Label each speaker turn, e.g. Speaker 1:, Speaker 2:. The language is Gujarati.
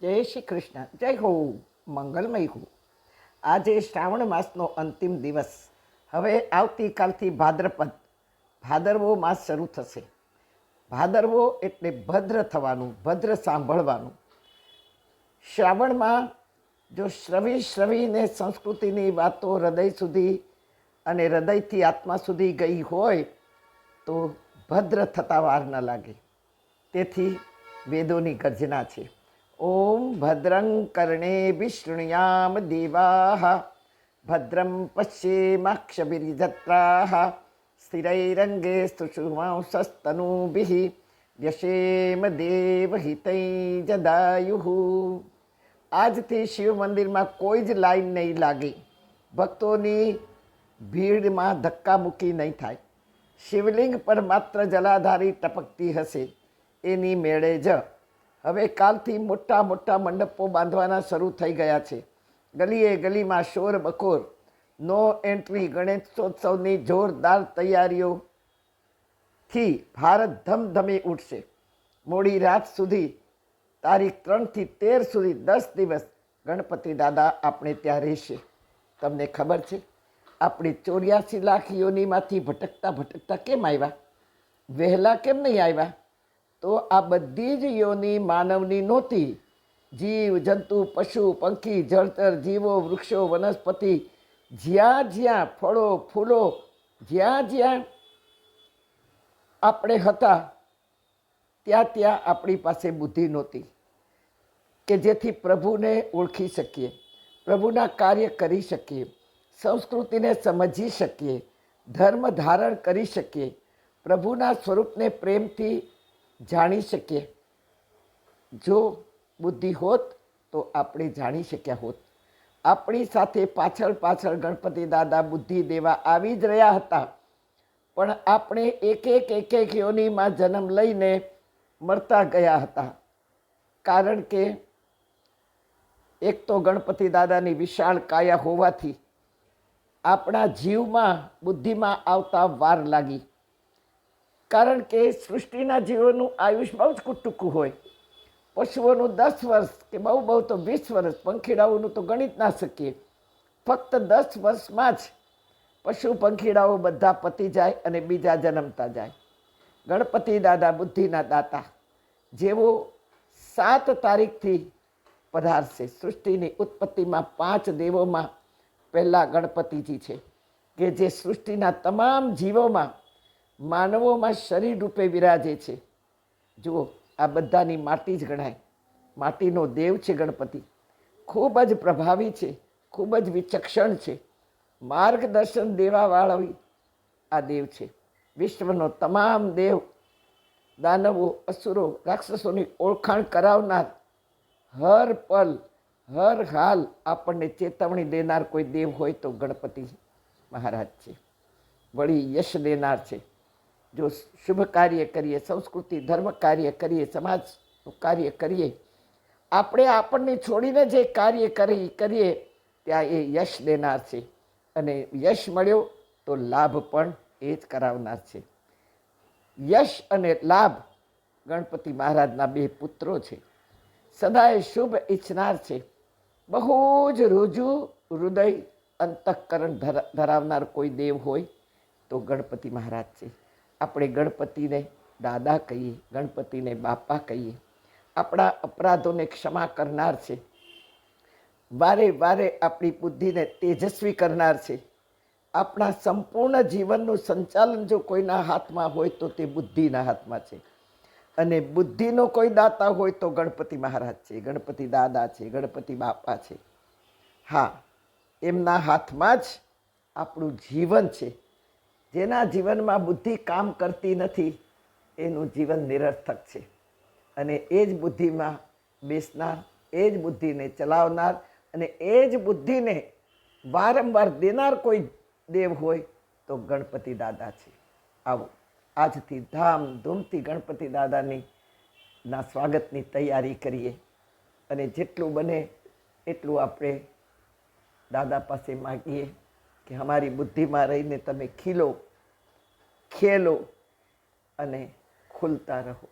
Speaker 1: જય શ્રી કૃષ્ણ. જય હો, મંગલમય હો. આજે શ્રાવણ માસનો અંતિમ દિવસ. હવે આવતીકાલથી ભાદરવો માસ શરૂ થશે. ભાદરવો એટલે ભદ્ર થવાનું, ભદ્ર સાંભળવાનું. શ્રાવણમાં જો શ્રવીને સંસ્કૃતિની વાતો હૃદય સુધી અને હૃદયથી આત્મા સુધી ગઈ હોય તો ભદ્ર થતા વાર ન લાગે. તેથી વેદોની ગર્જના છે. ઓમ ભદ્રં કર્ણેભિઃ શૃણુયામ દેવાઃ ભદ્રં પશ્યેમાક્ષભિર્યજત્રાઃ સ્થિરૈરંગે સ્તુષુમાંસસ્તનૂભિઃ વ્યશેમ દેવહિતૈ જદાયુઃ. આજથી શિવ મંદિરમાં કોઈ જ લાઈન નહીં લાગે. ભક્તોની ભીડમાં ધક્કામુક્કી નહીં થાય. શિવલિંગ પર માત્ર જલાધારી ટપકતી હશે. એની મેળે જ હવે કાલથી મોટા મોટા મંડપો બાંધવાના શરૂ થઈ ગયા છે. ગલીએ ગલીમાં શોર બકોર, નો એન્ટ્રી ગણેશોત્સવની જોરદાર તૈયારીઓથી ભારત ધમધમી ઉઠશે. મોડી રાત સુધી, તારીખ 3 થી 13 સુધી 10 દિવસ ગણપતિ દાદા આપણે ત્યાં રહેશે. તમને ખબર છે આપણે 84 લાખ યોનીમાંથી ભટકતા ભટકતા કેમ આવ્યા? વહેલા કેમ નહીં આવ્યા? તો આ બધી જ યોની માનવની નહોતી. જીવ જંતુ, પશુ પંખી, જળચર જીવો, વૃક્ષો, વનસ્પતિ, જ્યાં જ્યાં ફળો ફૂલો, જ્યાં જ્યાં આપણે હતા ત્યાં ત્યાં આપણી પાસે બુદ્ધિ નહોતી કે જેથી પ્રભુને ઓળખી શકીએ, પ્રભુના કાર્ય કરી શકીએ, સંસ્કૃતિને સમજી શકીએ, ધર્મ ધારણ કરી શકીએ, પ્રભુના સ્વરૂપને પ્રેમથી જાણી શકીએ. જો બુદ્ધિ હોત તો આપણે જાણી શક્યા હોત. આપણી સાથે પાછળ પાછળ ગણપતિ દાદા બુદ્ધિ દેવા આવી જ રહ્યા હતા. પણ આપણે એક એક યોનીમાં જન્મ લઈને મરતા ગયા હતા. કારણ કે એક તો ગણપતિ દાદાની વિશાળ કાયા હોવાથી આપણા જીવમાં બુદ્ધિમાં આવતા વાર લાગી. કારણ કે સૃષ્ટિના જીવોનું આયુષ બહુ જ ટૂંકું હોય. પશુઓનું 10 વર્ષ કે બહુ બહુ તો 20 વર્ષ, પંખીડાઓનું તો ગણી જ ના શકીએ. ફક્ત 10 વર્ષમાં જ પશુ પંખીડાઓ બધા પતી જાય અને બીજા જન્મતા જાય. ગણપતિ દાદા બુદ્ધિના દાતા જેવો 7 તારીખથી પધારશે. સૃષ્ટિની ઉત્પત્તિમાં 5 દેવોમાં પહેલાં ગણપતિજી છે કે જે સૃષ્ટિના તમામ જીવોમાં, માનવોમાં શરીર રૂપે વિરાજે છે. જુઓ, આ બધાની માટી જ ગણાય. માટીનો દેવ છે ગણપતિ. ખૂબ જ પ્રભાવી છે, ખૂબ જ વિચક્ષણ છે, માર્ગદર્શન દેવાવાળી આ દેવ છે. વિશ્વનો તમામ દેવ, દાનવો, અસુરો, રાક્ષસોની ઓળખાણ કરાવનાર, હર પલ હર હાલ આપણને ચેતવણી દેનાર કોઈ દેવ હોય તો ગણપતિ મહારાજ છે. વળી યશ દેનાર છે. જો શુભ કાર્ય કરીએ, સંસ્કૃતિ ધર્મ કાર્ય કરીએ, સમાજનું કાર્ય કરીએ, આપણે આપણને છોડીને જે કાર્ય કરીએ ત્યાં એ યશ દેનાર છે. અને યશ મળ્યો તો લાભ પણ એ જ કરાવનાર છે. યશ અને લાભ ગણપતિ મહારાજના 2 પુત્રો છે. સદાય શુભ ઈચ્છનાર છે. બહુ જ રુજુ હૃદય અંતઃકરણ ધરાવનાર કોઈ દેવ હોય તો ગણપતિ મહારાજ છે. આપણે ગણપતિને દાદા કહીએ, ગણપતિને બાપા કહીએ. આપણા અપરાધોને ક્ષમા કરનાર છે. વારે વારે આપણી બુદ્ધિને તેજસ્વી કરનાર છે. આપણા સંપૂર્ણ જીવનનું સંચાલન જો કોઈના હાથમાં હોય તો તે બુદ્ધિના હાથમાં છે. અને બુદ્ધિનો કોઈ દાતા હોય તો ગણપતિ મહારાજ છે, ગણપતિ દાદા છે, ગણપતિ બાપા છે. હા, એમના હાથમાં જ આપણું જીવન છે. જેના જીવનમાં બુદ્ધિ કામ કરતી નથી એનું જીવન નિરર્થક છે. અને એ જ બુદ્ધિમાં બેસનાર, એ જ બુદ્ધિને ચલાવનાર અને એ જ બુદ્ધિને વારંવાર દેનાર કોઈ દેવ હોય તો ગણપતિ દાદા છે. આવો આજથી ધામધૂમથી ગણપતિ દાદાની સ્વાગતની તૈયારી કરીએ. અને જેટલું બને એટલું આપણે દાદા પાસે માગીએ કે અમારી બુદ્ધિમાં રહીને તમે ખીલો, ખેલો અને ખુલતા રહો.